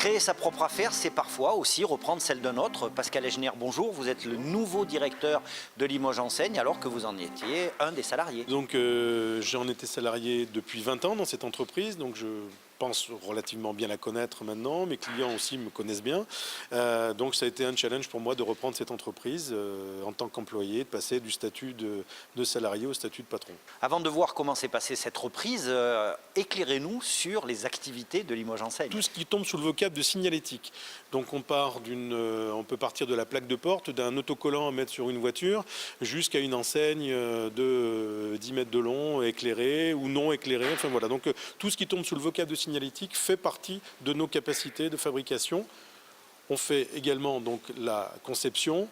Créer sa propre affaire, c'est parfois aussi reprendre celle d'un autre. Pascal Ejner, bonjour, vous êtes le nouveau directeur de Limoges Enseigne alors que vous en étiez un des salariés. Donc j'en étais salarié depuis 20 ans dans cette entreprise, donc je pense relativement bien la connaître maintenant. Mes clients aussi me connaissent bien. Donc ça a été un challenge pour moi de reprendre cette entreprise en tant qu'employé, de passer du statut de salarié au statut de patron. Avant de voir comment s'est passée cette reprise, éclairez-nous sur les activités de Limoges Enseigne. Tout ce qui tombe sous le vocable de signalétique. Donc on peut partir de la plaque de porte, d'un autocollant à mettre sur une voiture, jusqu'à une enseigne de 10 mètres de long, éclairée ou non éclairée. Enfin voilà. Donc tout ce qui tombe sous le vocable de signalétique fait partie de nos capacités de fabrication. On fait également donc la conception,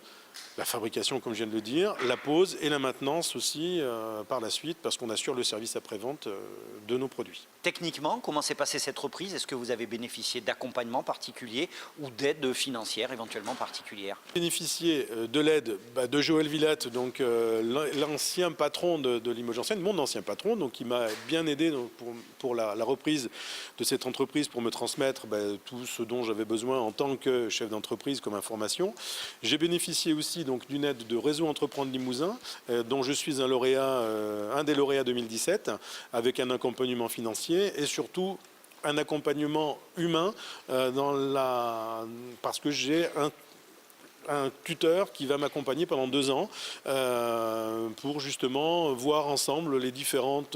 la fabrication comme je viens de le dire, la pose et la maintenance aussi par la suite parce qu'on assure le service après-vente de nos produits. Techniquement, comment s'est passée cette reprise? Est-ce que vous avez bénéficié d'accompagnement particulier ou d'aide financière éventuellement particulière? Bénéficié de l'aide de Joël Villette, donc l'ancien patron de Limoges Enseigne, mon ancien patron, donc qui m'a bien aidé pour la reprise de cette entreprise, pour me transmettre tout ce dont j'avais besoin en tant que chef d'entreprise comme information. J'ai bénéficié aussi donc d'une aide de Réseau Entreprendre Limousin, dont je suis un lauréat, un des lauréats 2017, avec un accompagnement financier et surtout un accompagnement humain parce que j'ai un tuteur qui va m'accompagner pendant 2 ans pour justement voir ensemble les différentes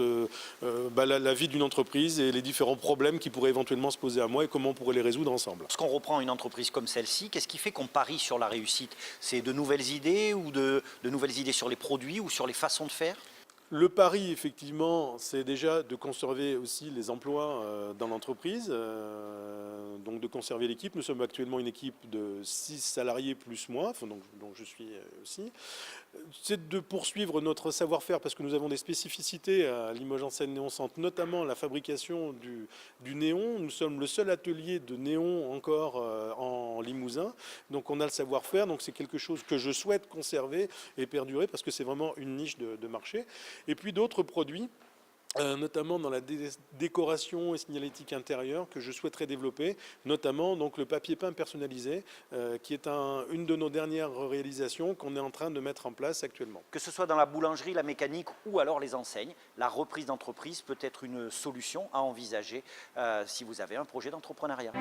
la vie d'une entreprise et les différents problèmes qui pourraient éventuellement se poser à moi et comment on pourrait les résoudre ensemble. Lorsqu'on reprend une entreprise comme celle-ci, qu'est-ce qui fait qu'on parie sur la réussite? C'est de nouvelles idées ou de nouvelles idées sur les produits ou sur les façons de faire? Le pari, effectivement, c'est déjà de conserver aussi les emplois dans l'entreprise, donc de conserver l'équipe. Nous sommes actuellement une équipe de 6 salariés plus moi, donc je suis aussi. C'est de poursuivre notre savoir-faire parce que nous avons des spécificités à Limoges Enseigne Néon Centre, notamment la fabrication du néon. Nous sommes le seul atelier de néon encore en Limousin, donc on a le savoir-faire. Donc c'est quelque chose que je souhaite conserver et perdurer parce que c'est vraiment une niche de marché. Et puis d'autres produits, notamment dans la décoration et signalétique intérieure que je souhaiterais développer, notamment donc le papier peint personnalisé, qui est une de nos dernières réalisations qu'on est en train de mettre en place actuellement. Que ce soit dans la boulangerie, la mécanique ou alors les enseignes, la reprise d'entreprise peut être une solution à envisager si vous avez un projet d'entrepreneuriat.